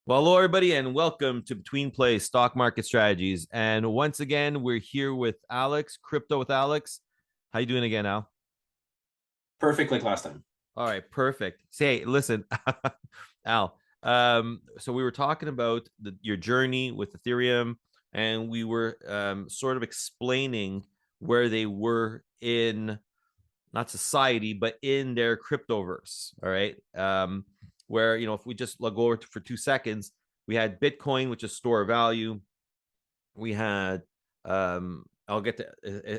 Well, hello, everybody, and welcome to Betweenplays Stock Market Strategies. And once again, we're here with Alex, Crypto with Alex. How you doing again, Al? Perfect like last time. All right, perfect. Say, listen, Al. So we were talking about your journey with Ethereum, and we were sort of explaining where they were in not society, but in their cryptoverse. All right. Where, if we just go over for 2 seconds, we had Bitcoin, which is store of value. We had, I'll get to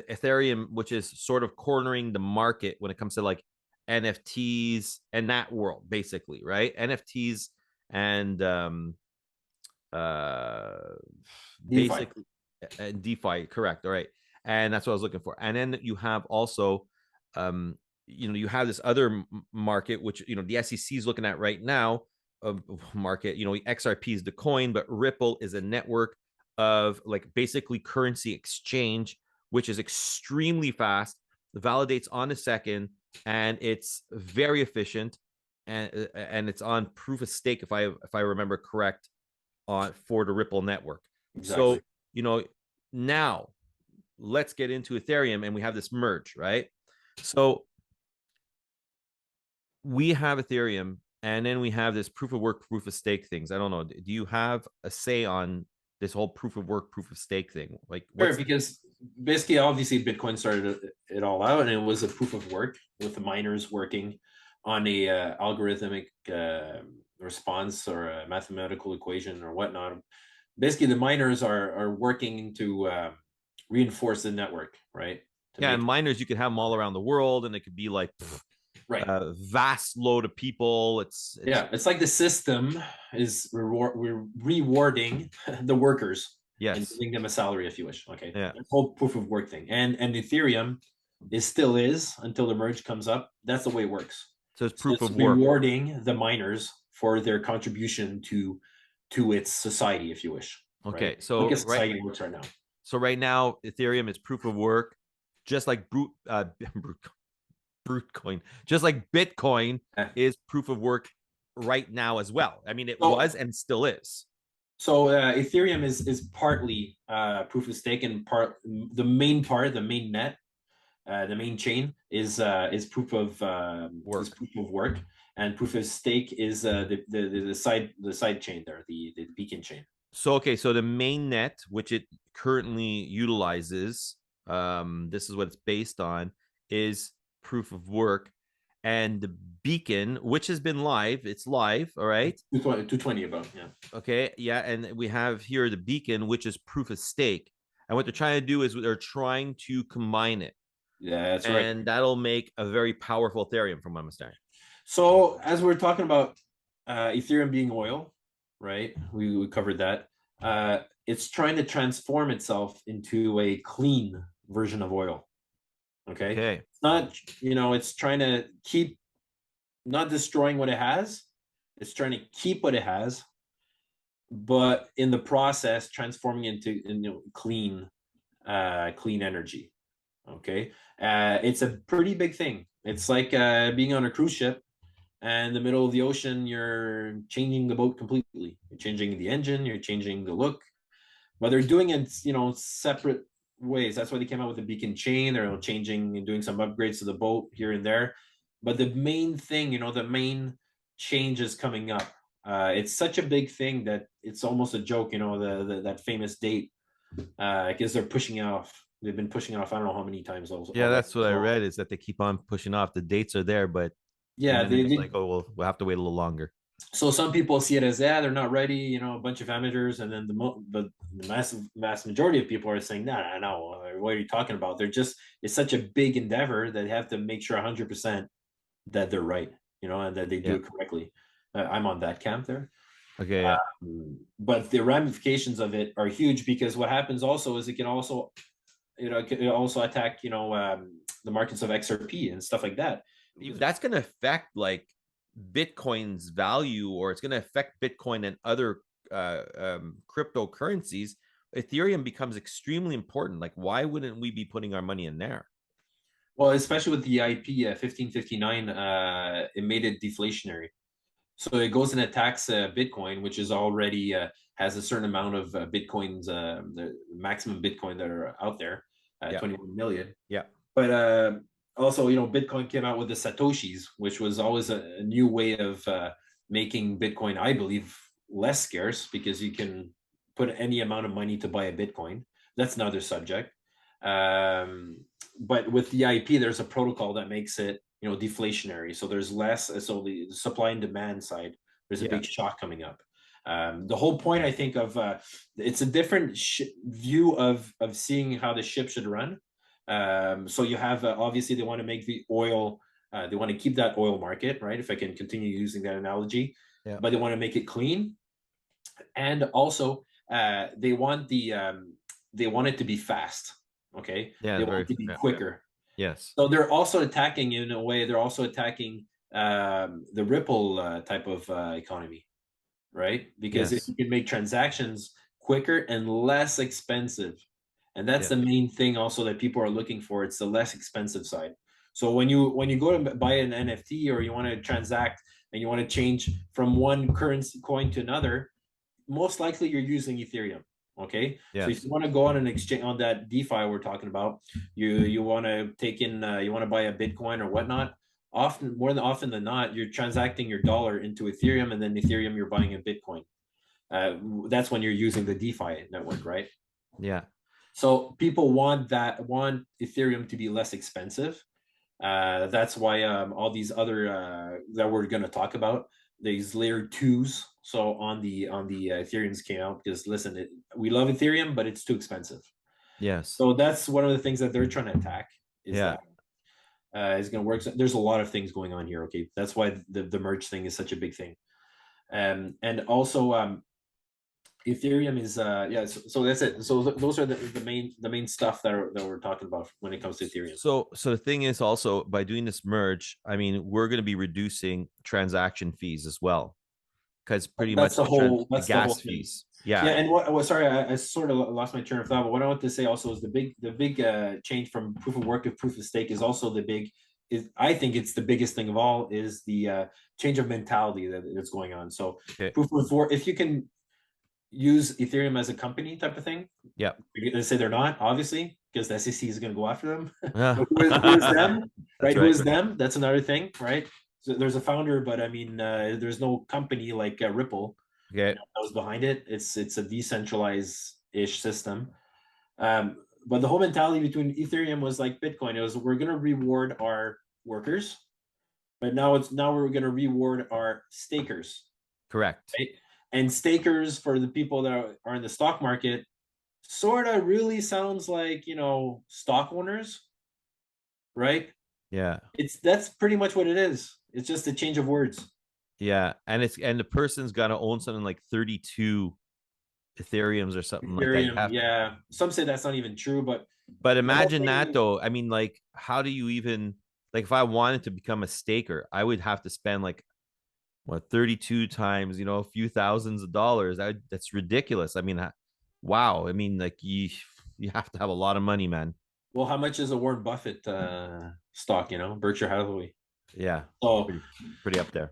Ethereum, which is sort of cornering the market when it comes to like NFTs and that world, basically, right? NFTs and uh, DeFi. basically DeFi, correct. All right. And that's what I was looking for. And then you have also, you have this other market, which, the SEC is looking at right now, market, XRP is the coin, but Ripple is a network of like basically currency exchange, which is extremely fast, validates on a second, and it's very efficient. And it's on proof of stake, if I remember correct, on for the Ripple network. So, Exactly. you know, now let's get into Ethereum, and we have this merge, right? So we have Ethereum, and then we have this proof of work, proof of stake things. I don't know. Do you have a say on this whole proof of work, proof of stake thing? Like, Sure, what's because basically, obviously, Bitcoin started it all out, and it was a proof of work with the miners working on a algorithmic response or a mathematical equation or whatnot. Basically, the miners are working to reinforce the network, right? To yeah, and make miners, you could have them all around the world, and it could be like right. a vast load of people. It's Yeah, it's like the system is rewarding the workers and yes, giving them a salary if you wish. Okay, yeah. the whole proof of work thing, and Ethereum is still is until the merge comes up. That's the way it works. So it's So proof it's of work. rewarding the miners for their contribution to its society, if you wish. Right? Okay, Look so at society works right now. right now, Ethereum is proof of work, just like brute coin, just like Bitcoin Eh, is proof of work right now as well. I mean, it So was and still is. Ethereum is partly proof of stake and part, the main net, the main chain is Work. proof of work, and proof of stake is the side chain there, the beacon chain. So okay, so the main net, which it currently utilizes, this is what it's based on, is proof of work, and the beacon, which has been live, it's live, all right. 220 about, yeah. Okay, yeah, and we have here the beacon, which is proof of stake, and what they're trying to do is they're trying to combine it, Yeah, that's right. and that'll make a very powerful Ethereum, from what I'm understanding. So as we're talking about Ethereum being oil, right? We covered that. It's trying to transform itself into a clean version of oil. Okay. Okay, It's not, it's trying to keep not destroying what it has. It's trying to keep what it has, but in the process, transforming into clean energy. Okay. It's a pretty big thing. It's like being on a cruise ship and in the middle of the ocean, you're changing the boat completely. You're changing the engine, you're changing the look, but they're doing it, separate ways. That's why they came out with the beacon chain. They're changing and doing some upgrades to the boat here and there. But the main thing, the main change is coming up. It's such a big thing that it's almost a joke, that famous date, because they're pushing it off. They've been pushing it off. I don't know how many times yeah, already that's what as I well. read, is that they keep on pushing off. The dates are there, but and Yeah, then it's they like, oh, well, we'll have to wait a little longer. so some people see it as, yeah, they're not ready, a bunch of amateurs, and then the massive vast majority of people are saying, no, no, no, what are you talking about? It's such a big endeavor that they have to make sure 100% that they're right, and that they do Yeah. it correctly. I'm on that camp there. Okay. Yeah. But the ramifications of it are huge, because what happens also is it can also attack, the markets of XRP and stuff like that. That's going to affect like Bitcoin's value, or it's going to affect Bitcoin and other cryptocurrencies. Ethereum becomes extremely important. Like, why wouldn't we be putting our money in there? Well, especially with the IP 1559, it made it deflationary. So it goes and attacks Bitcoin, which is already has a certain amount of Bitcoins, the maximum Bitcoin that are out there, Yeah. 21 million. Yeah. But also, Bitcoin came out with the Satoshis, which was always a new way of making Bitcoin, I believe, less scarce because you can put any amount of money to buy a Bitcoin. That's another subject. But with the IP, there's a protocol that makes it, deflationary. So there's less. So the supply and demand side, there's a Yeah. big shock coming up. The whole point, I think, of it's a different view of seeing how the ship should run. So you have obviously they want to make the oil. They want to keep that oil market, right? If I can continue using that analogy, Yeah. but they want to make it clean, and also they want it to be fast. Okay, Yeah. they want Very. it to be Yeah. quicker. Yes. So they're also attacking, in a way. They're also attacking the Ripple type of economy, right? Because if Yes. you can make transactions quicker and less expensive, and that's Yeah. the main thing also that people are looking for. It's the less expensive side. So when you go to buy an NFT or you want to transact and you want to change from one currency coin to another, most likely you're using Ethereum. Okay, so if Yes. you want to go on an exchange on that DeFi we're talking about, you want to take in, you want to buy a Bitcoin or whatnot. More often than not, you're transacting your dollar into Ethereum, and then Ethereum you're buying a Bitcoin. That's when you're using the DeFi network, right? Yeah. So people want Ethereum to be less expensive. That's why all these other that we're going to talk about, these layer twos. So on the Ethereum's came out because listen, we love Ethereum, but it's too expensive. Yes. So that's one of the things that they're trying to attack. Is Yeah. that is going to work? There's a lot of things going on here. Okay, that's why the merge thing is such a big thing. And also Ethereum is yeah. So that's it. So those are the main stuff that we're talking about when it comes to Ethereum. So the thing is also by doing this merge, I mean, we're going to be reducing transaction fees as well because pretty That's much the whole. the That's the whole gas thing. fees. Yeah, Yeah. and sorry, I sort of lost my train of thought. But what I want to say also is the big change from proof of work to proof of stake is also the big. Is I think it's the biggest thing of all is the change of mentality that's going on. So Okay. proof of work, if you can use Ethereum as a company type of thing, Yeah. you're going to say they're not, obviously, because the SEC is going to go after them. Yeah. But who is them, That's right? Who right. is them? That's another thing, right? So there's a founder, but I mean, there's no company like Ripple, Okay. that was behind it. It's a decentralized-ish system. But the whole mentality between Ethereum was like Bitcoin. It was we're going to reward our workers, but now we're going to reward our stakers, Correct. right? And stakers for the people that are in the stock market sort of really sounds like stock owners, right? Yeah. That's pretty much what it is. It's just a change of words. Yeah. And the person's got to own something like 32 Ethereums or something like that. You Ethereum, have, yeah. Some say that's not even true, but but the whole imagine that thing. though. I mean, like, how do you even like if I wanted to become a staker, I would have to spend like what 32 times, a few thousands of dollars. That's ridiculous. I mean, wow. I mean, like you have to have a lot of money, man. Well, how much is a Warren Buffett stock? Berkshire Hathaway. Yeah. So Pretty up there.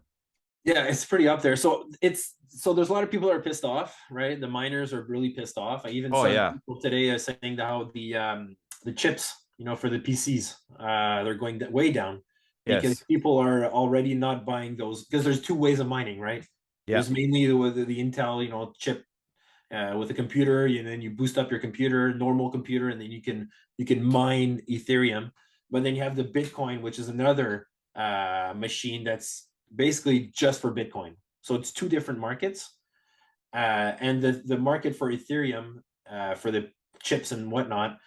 yeah, it's pretty up there. So there's a lot of people that are pissed off, right? The miners are really pissed off. I even Oh saw yeah. people today saying that how the chips, for the PCs, they're going way down because Yes. people are already not buying those because there's two ways of mining, right? Yeah. There's mainly the Intel, chip with a computer, and then you boost up your computer, normal computer, and then you can mine Ethereum. But then you have the Bitcoin, which is another machine that's basically just for Bitcoin. So it's two different markets, and the market for Ethereum for the chips and whatnot,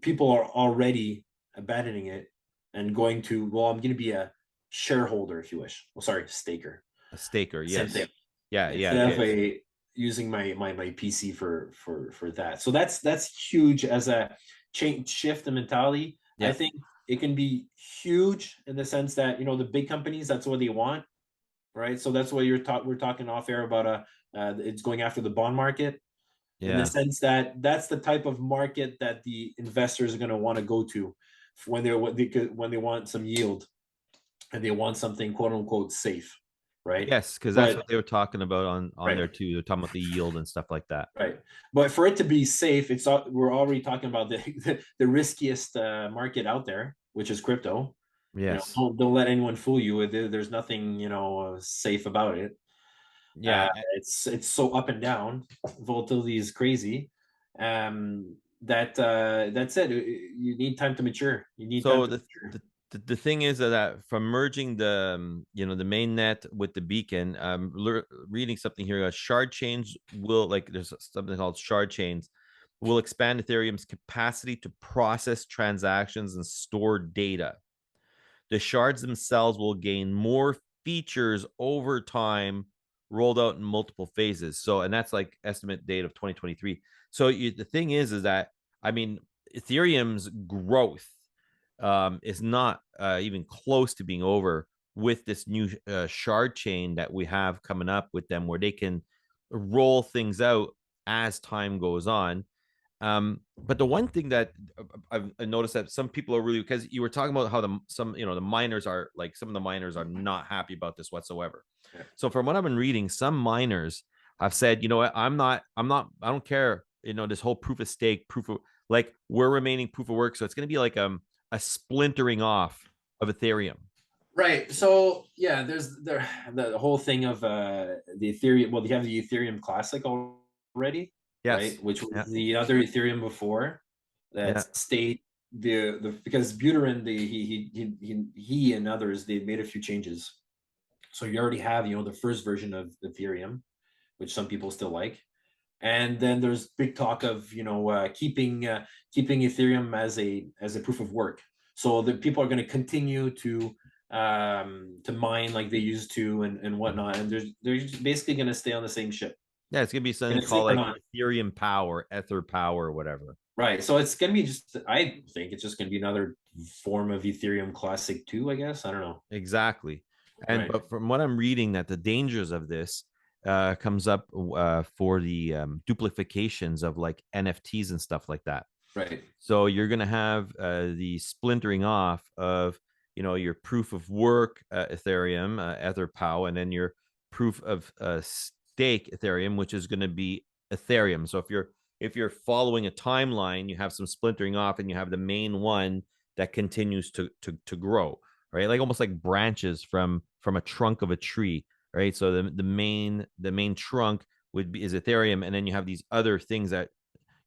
people are already abandoning it and going to, well, I'm going to be a shareholder, if you wish. Well, sorry, staker. A staker. Same Yes. thing. Yeah. Yeah. It Instead of is. using my PC for that. So that's huge as a change shift in mentality. I Yeah. think it can be huge in the sense that the big companies, that's what they want, right? So that's what we're talking off air about it's going after the bond market in the Yeah. sense that that's the type of market that the investors are going to want to go to when they want some yield and they want something quote unquote safe. right? Yes, because that's But what they were talking about on there right, too. They're talking about the yield and stuff like that. right. But for it to be safe, we're already talking about the riskiest market out there, which is crypto. Yes. Don't let anyone fool you. There's nothing safe about it. Yeah. It's so up and down. Volatility is crazy. That said, you need time to mature. You need time So to mature. the thing is that from merging the the main net with the beacon, reading something here, shard chains will, like, there's something called shard chains will expand Ethereum's capacity to process transactions and store data. The shards themselves will gain more features over time, rolled out in multiple phases. So, and that's like estimate date of 2023. So the thing is that, I mean, Ethereum's growth is not even close to being over with this new shard chain that we have coming up with them, where they can roll things out as time goes on. But the one thing that I've noticed that some people are really, because you were talking about how the miners are, like, some of the miners are not happy about this whatsoever. Yeah. So from what I've been reading, some miners have said, you know what, I don't care, this whole proof of stake, proof of, like, we're remaining proof of work. So it's going to be like a splintering off of Ethereum. Right. So yeah, there's the whole thing of the Ethereum. Well, they have the Ethereum Classic already, Yes. right? Which Yeah. was the other Ethereum before that Yeah. stayed the because Buterin, he and others, they made a few changes. So you already have the first version of Ethereum, which some people still like. And then there's big talk of keeping Ethereum as a proof of work. So the people are going to continue to mine like they used to and whatnot, and they're basically going to stay on the same ship. Yeah. It's going to be something Going to sleep called or like not. Ethereum power, Ether power, or whatever. Right. So it's going to be just. I think it's just going to be another form of Ethereum Classic 2, I guess. I don't know. Exactly. And Right. but from what I'm reading, that the dangers of this comes up for the duplications of like NFTs and stuff like that. Right. So you're going to have the splintering off of your proof of work Ethereum, EtherPow, and then your proof of stake Ethereum, which is going to be Ethereum. So if you're following a timeline, you have some splintering off, and you have the main one that continues to grow, right? Like almost like branches from a trunk of a tree, right? So the main trunk is Ethereum, and then you have these other things that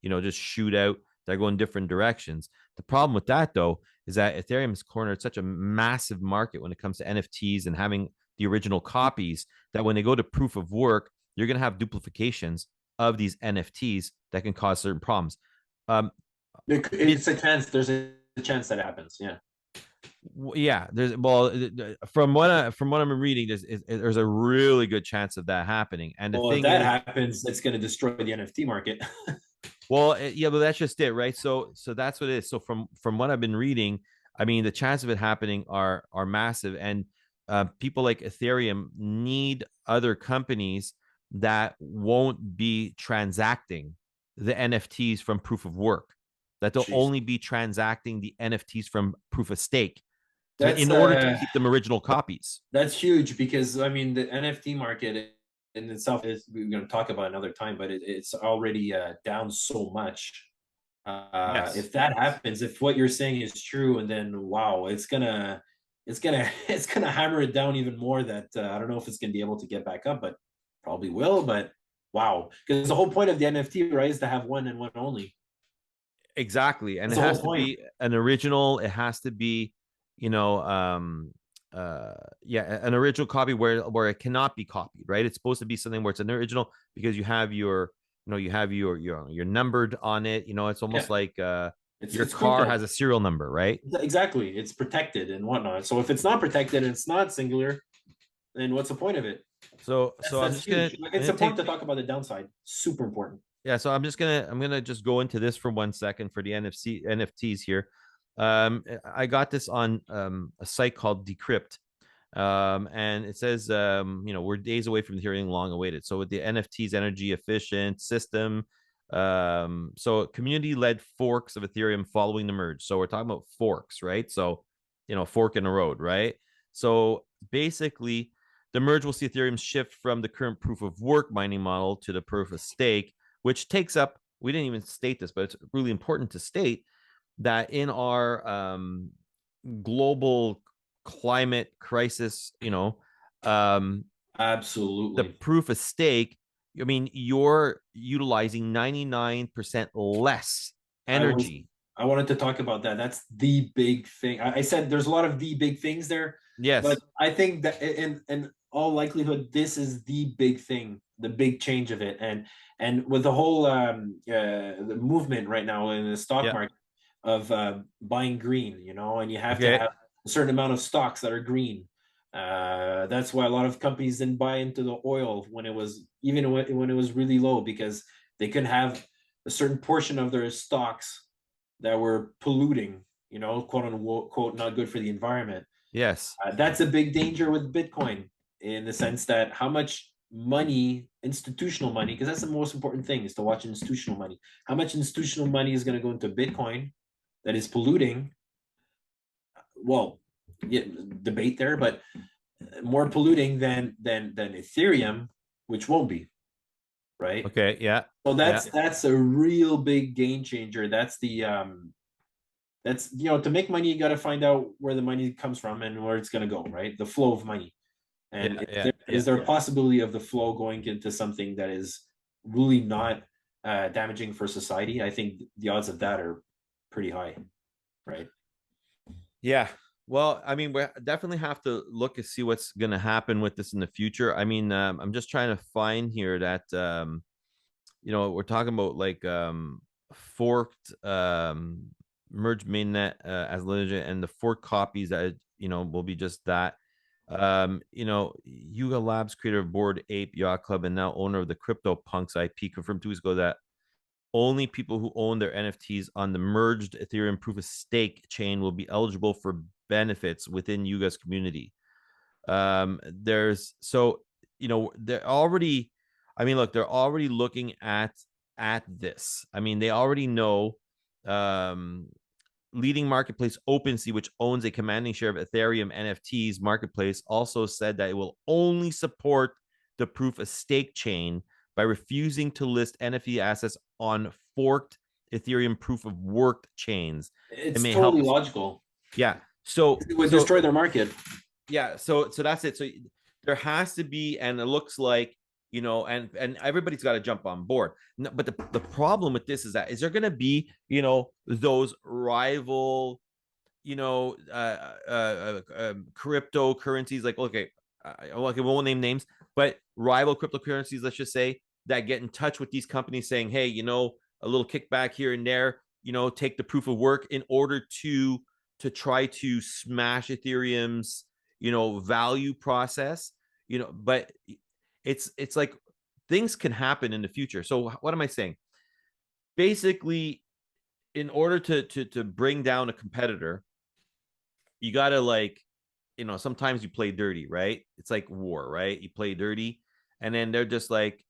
just shoot out, that go in different directions. The problem with that, though, is that Ethereum's cornered such a massive market when it comes to NFTs and having the original copies, that when they go to proof of work, you're going to have duplications of these NFTs that can cause certain problems. Um, It's a chance. There's a chance that happens. Yeah. yeah, from what I'm reading, there's a really good chance of that happening. And the Well, if thing that is, happens, it's going to destroy the NFT market. well, yeah, but that's just it, right? So that's what it is. So from what I've been reading, I mean, the chance of it happening are massive, and people like Ethereum need other companies that won't be transacting the NFTs from proof of work, that they'll Jeez. only be transacting the NFTs from proof of stake, That's in order to keep them original copies. that's huge because I mean the NFT market in itself is we're going to talk about another time, but it's already down so much. Yes. If that happens, if what you're saying is true, and then wow, it's gonna hammer it down even more. That I don't know if it's gonna be able to get back up, but probably will. But wow, because the whole point of the NFT, right, is to have one and one only. Exactly. And That's it the whole has to point. be an original. It has to be, you know, yeah, an original copy where it cannot be copied, right? It's supposed to be something where it's an original, because you have your numbered on it. It's almost Yeah, like your it's car has crypto. a serial number, right? Exactly. It's protected and whatnot. So if it's not protected and it's not singular, then what's the point of it? So I'm That's just gonna huge. Like, I'm it's gonna important take to talk about the downside. Super important. Yeah, so I'm gonna just go into this for 1 second for the NFTs here. I got this on a site called Decrypt. And it says, we're days away from hearing long awaited. So with the NFTs energy efficient system, so community led forks of Ethereum following the merge. So we're talking about forks, right? So, fork in the road, right? So basically, The merge will see Ethereum shift from the current proof of work mining model to the proof of stake, which takes up, we didn't even state this, but it's really important to state that in our global climate crisis, the Absolutely. proof of stake, I mean, you're utilizing 99% less I was energy. I wanted to talk about that. That's the big thing. I said there's a lot of the big things there, but Yes. I think that in all likelihood, this is the big thing, the big change of it. And with the whole the movement right now in the stock Yeah. market of buying green, and you have to Okay. have a certain amount of stocks that are green. That's why a lot of companies didn't buy into the oil when it was even when it was really low, because they couldn't have a certain portion of their stocks that were polluting, quote unquote, not good for the environment. Yes. That's a big danger with Bitcoin, in the sense that how much money, institutional money, because that's the most important thing, is to watch institutional money. How much institutional money is going to go into Bitcoin that is polluting? Well, yeah, debate there, but more polluting than Ethereum, which won't be, right? Okay. Yeah. So Yeah. that's a real big game changer. That's to make money, you got to find out where the money comes from and where it's going to go, right? The flow of money. And Yeah. Yeah. is Yeah. there a possibility of the flow going into something that is really not damaging for society? I think the odds of that are pretty high, right? Yeah. Well, I mean, we definitely have to look and see what's going to happen with this in the future. I mean, I'm just trying to find here that, we're talking about like forked merge mainnet as legend, and the forked copies that, will be just that. Yuga Labs, creator of Bored Ape Yacht Club and now owner of the Crypto Punks IP, confirmed 2 weeks ago that only people who own their NFTs on the merged Ethereum proof of stake chain will be eligible for benefits within Yuga's community. There's so they're already, I mean, look, they're already looking at this. I mean, they already know. Leading marketplace OpenSea, which owns a commanding share of Ethereum NFTs marketplace, also said that it will only support the proof of stake chain by refusing to list NFT assets on forked Ethereum proof of work chains. It It's may totally help. logical. Yeah. So It would destroy their market. yeah. So that's it. So there has to be, and it looks like, and everybody's got to jump on board. But the problem with this is there going to be, those rival, cryptocurrencies, like, okay, we won't name names, but rival cryptocurrencies, let's just say, that get in touch with these companies saying, hey, a little kickback here and there, take the proof of work in order to try to smash Ethereum's, value process, but it's like things can happen in the future. So what am I saying? Basically, in order to bring down a competitor, you gotta, like, sometimes you play dirty, right? It's like war, right? You play dirty, and then they're just like,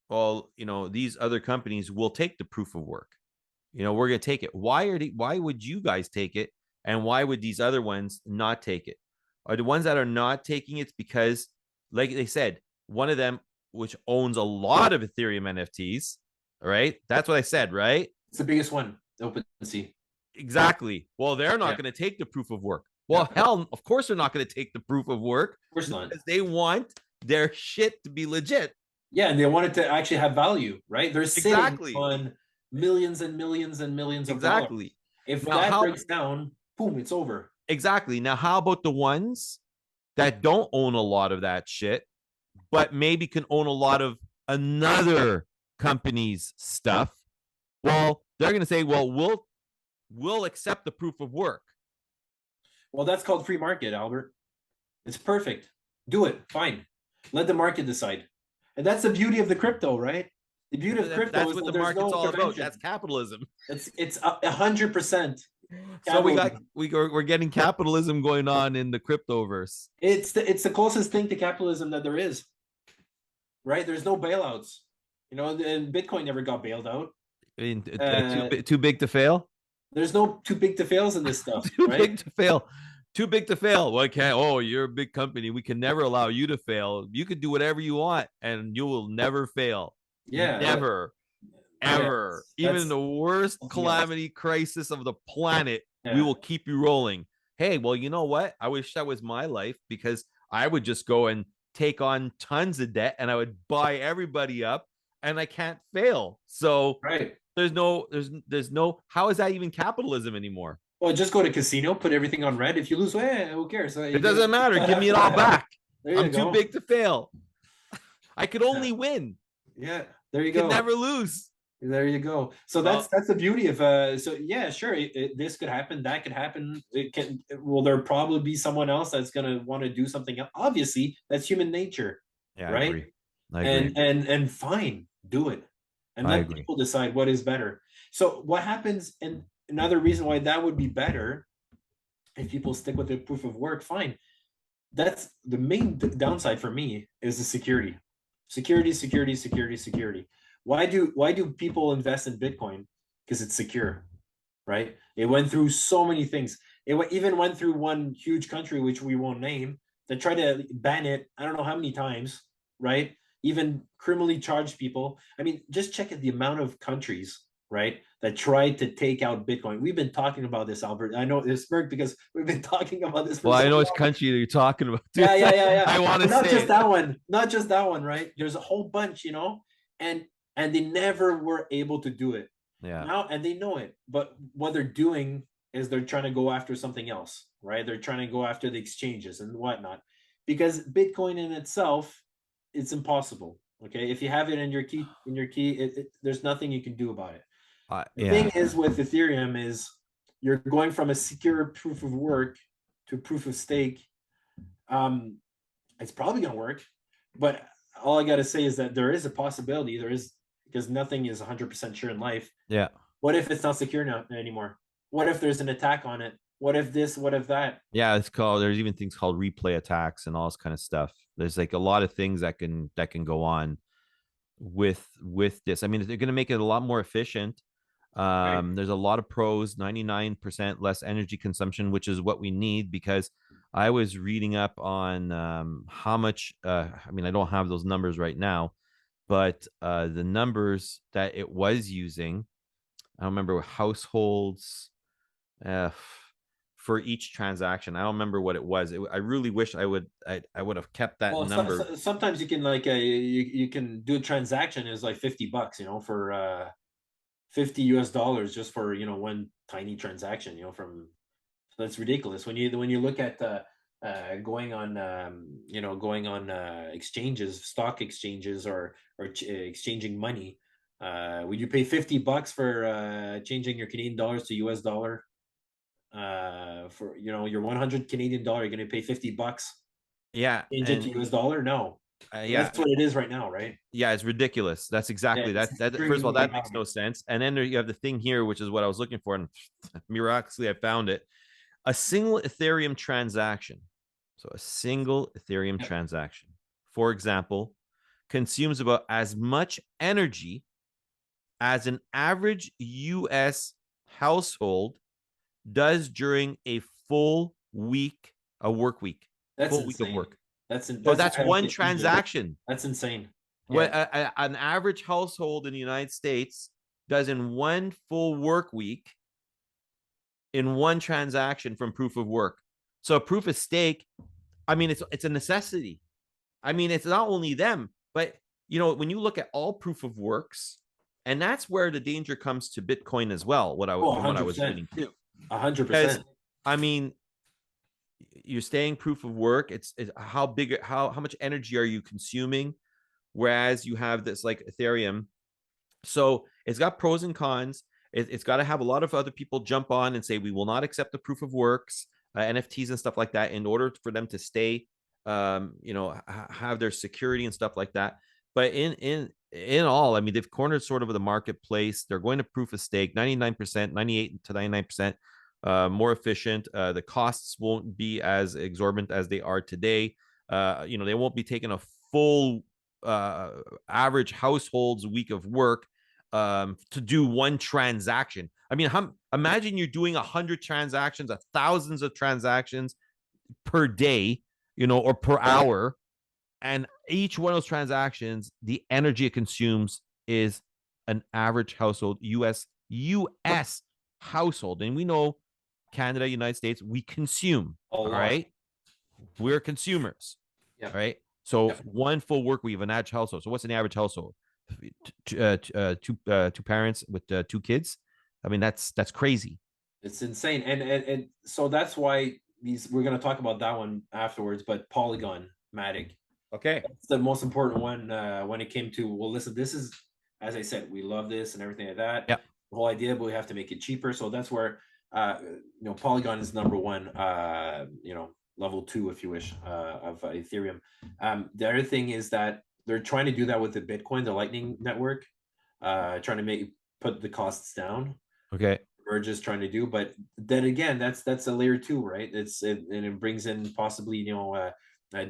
well, these other companies will take the proof of work. We're gonna take it. Why would you guys take it? And why would these other ones not take it? Are the ones that are not taking it because, like they said, one of them, which owns a lot of Ethereum NFTs, right? That's what I said, right? It's the biggest one, OpenSea. Exactly. Well, they're not Yeah, going to take the proof of work. yeah. Well, hell, of course they're not going to take the proof of work Of course not. because they want their shit to be legit. Yeah, and they want it to actually have value, right? They're sitting Exactly. on millions and millions and millions of dollars. Exactly. If Now, that how breaks down, boom, it's over. exactly. Now, how about the ones that don't own a lot of that shit, but maybe can own a lot of another company's stuff? Well, they're going to say, well, we'll accept the proof of work. Well, that's called free market, Albert. It's perfect. Do it. Fine. Let the market decide. And that's the beauty of the crypto, right? The beauty of crypto That's is what that the there's market's no all about. prevention. That's capitalism. It's 100%. So we're getting capitalism going on in the cryptoverse. It's the closest thing to capitalism that there is, right? There's no bailouts. And Bitcoin never got bailed out. I mean, too big to fail. There's no too big to fails in this stuff, Too right? big to fail. Too big to fail. Why can't? Oh, you're a big company. We can never allow you to fail. You could do whatever you want, and you will never fail. Yeah, Never, yeah, ever. Even in the worst something else. calamity crisis of the planet, we Yeah, will keep you rolling. Hey, well, you know what? I wish that was my life, because I would just go and take on tons of debt, and I would buy everybody up, and I can't fail. So right. there's no, how is that even capitalism anymore? Well, just go to casino, put everything on red. If you lose, eh, who cares? So It you get doesn't matter. Give me it all it. back. There you I'm too go. big to fail. I could Yeah, only win. yeah. There you Could go. never lose. There you go. So Well, that's the beauty of so yeah, sure. This could happen. That could happen. It can. Will there probably be someone else that's gonna want to do something else? Obviously, that's human nature, yeah, I right? agree. I agree. And fine, do it, and I let agree. people decide what is better. So what happens? And another reason why that would be better if people stick with the proof of work. Fine. That's the main downside for me is the security. Security, security, security, security. Why do people invest in Bitcoin? Because it's secure, right? It went through so many things. Even went through one huge country, which we won't name, that tried to ban it. I don't know how many times, right? Even criminally charged people. I mean, just check at the amount of countries, right, that tried to take out Bitcoin. We've been talking about this, Albert. I know it's smirk because we've been talking about this for Well, so I know which long. country you're talking about, too. Yeah, yeah, yeah, yeah. I want But to not say just it. that one. Not just that one, right? There's a whole bunch, and they never were able to do it. Yeah. Now, and they know it. But what they're doing is they're trying to go after something else, right? They're trying to go after the exchanges and whatnot. Because Bitcoin in itself, it's impossible. Okay. If you have it in your key, there's nothing you can do about it. The thing Yeah. is with Ethereum is you're going from a secure proof of work to proof of stake. um, it's probably going to work, but all I got to say is that there is a possibility. There is, because nothing is 100% sure in life. Yeah. What if it's not secure now anymore? What if there's an attack on it? What if this? What if that? Yeah. It's called, there's even things called replay attacks and all this kind of stuff. There's like a lot of things that can go on with this. I mean, they're going to make it a lot more efficient. Right. There's a lot of pros, 99% less energy consumption, which is what we need, because I was reading up on how much, I mean, I don't have those numbers right now, but the numbers that it was using, I don't remember, households uh, for each transaction. I don't remember what it was. I really wish I would have kept that Well, number. sometimes you can you can do a transaction is like $50, for $50 just for one tiny transaction. From So that's ridiculous when you look at going on exchanges, stock exchanges, or exchanging money. Would you pay $50 for changing your Canadian dollars to US dollar? For your 100 Canadian dollar, you're going to pay $50. Yeah, Change it to and US dollar? No, yeah, that's what it is right now, right? yeah, it's ridiculous. That's Yeah, exactly it's that. First of all, extremely that makes high. no sense. And then there you have the thing here, which is what I was looking for, and miraculously I found it. A single Ethereum transaction. So a single Ethereum Yeah, transaction, for example, consumes about as much energy as an average US household does during a full week, a work week, that's full week of insane. work. So That's that's why I don't one get either. transaction. That's insane. What Yeah. an average household in the United States does in one full work week in one transaction from proof of work. So a proof of stake, I mean, it's a necessity. I mean, it's not only them, but when you look at all proof of works, and that's where the danger comes to Bitcoin as well. Oh, From what I was 100%. reading too, A hundred because percent. I mean, you're staying proof of work. It's how big, how much energy are you consuming? Whereas you have this like Ethereum, so it's got pros and cons. It's got to have a lot of other people jump on and say we will not accept the proof of works, NFTs and stuff like that, in order for them to stay, have their security and stuff like that. But in all, I mean, they've cornered sort of the marketplace. They're going to proof of stake, 99%, 98 to 99%. More efficient. The costs won't be as exorbitant as they are today. They won't be taking a full uh, average household's week of work to do one transaction. I mean, imagine you're doing 100 transactions, thousands of transactions per day, or per hour. And each one of those transactions, the energy it consumes is an average household, US household. And we know Canada, United States, we consume. A All lot. right. We're consumers. Yeah. All right. So Definitely. one full work week of an average household. So what's an average household? Two parents with two kids. I mean, that's crazy. It's insane. And so that's why we're gonna talk about that one afterwards, but Polygon Matic. Okay. That's the most important one when it came to, well, listen, this is, as I said, we love this and everything like that. Yeah. The whole idea, but we have to make it cheaper. So that's where Polygon is number one, level 2, if you wish, of Ethereum. The other thing is that they're trying to do that with the Bitcoin, the Lightning Network, trying to put the costs down. Okay. Merge is trying to do, but then again, that's a layer 2, right? And it brings in possibly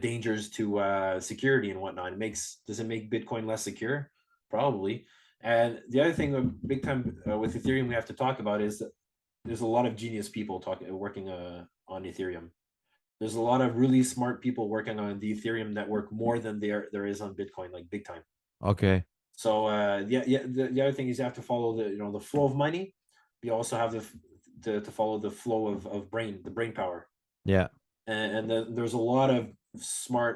dangers to security and whatnot. Does it make Bitcoin less secure? Probably. And the other thing, big time with Ethereum, we have to talk about is that there's a lot of genius people working on Ethereum. There's a lot of really smart people working on the Ethereum network more than there is on Bitcoin, like big time. Okay. So the other thing is you have to follow the flow of money. You also have to follow the flow of the brain power. Yeah. And there's a lot of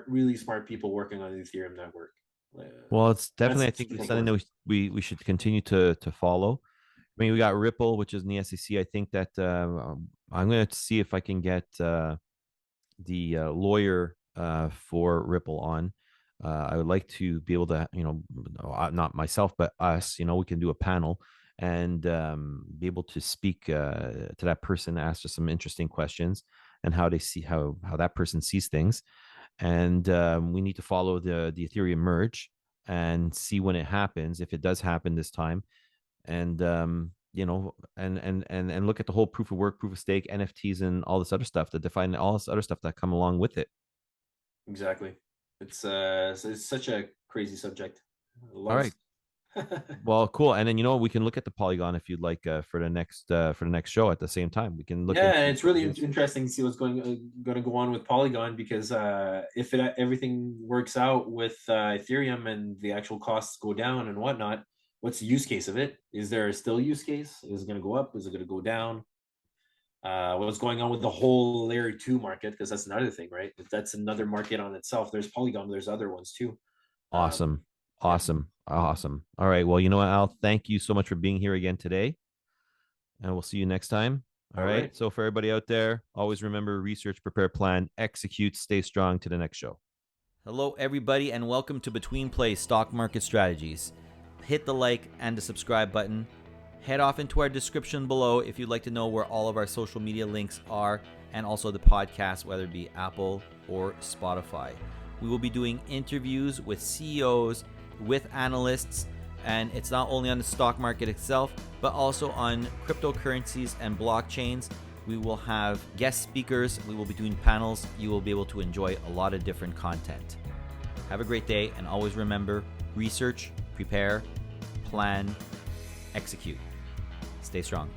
really smart people working on the Ethereum network. Well, it's definitely, I think it's something that we should continue to follow. I mean, we got Ripple, which is in the SEC. I think that I'm going to see if I can get the lawyer for Ripple on. I would like to be able to, not myself, but us, we can do a panel and be able to speak to that person, ask us some interesting questions and how they see how that person sees things. And we need to follow the Ethereum merge and see when it happens, if it does happen this time, and and look at the whole proof of work, proof of stake, NFTs, and all this other stuff, that define all this other stuff that come along with it. Exactly. It's such a crazy subject. All right. Well, cool. And then we can look at the Polygon if you'd like for the next show at the same time. We can look. Yeah, and it's really interesting to see what's going to go on with Polygon, because if everything works out with Ethereum and the actual costs go down and whatnot, what's the use case of it? Is there still use case? Is it going to go up? Is it going to go down? What's going on with the whole layer 2 market? Because that's another thing, right? If that's another market on itself. There's Polygon, but there's other ones too. Awesome. Awesome. All right. Well, you know what, Al? Thank you so much for being here again today. And we'll see you next time. All right. So for everybody out there, always remember: research, prepare, plan, execute, stay strong. To the next show. Hello, everybody, and welcome to Betweenplays Stock Market Strategies. Hit the like and the subscribe button. Head off into our description below if you'd like to know where all of our social media links are, and also the podcast, whether it be Apple or Spotify. We will be doing interviews with CEOs, with analysts, and it's not only on the stock market itself, but also on cryptocurrencies and blockchains. We will have guest speakers. We will be doing panels. You will be able to enjoy a lot of different content. Have a great day, and always remember: research, prepare, plan, execute. Stay strong.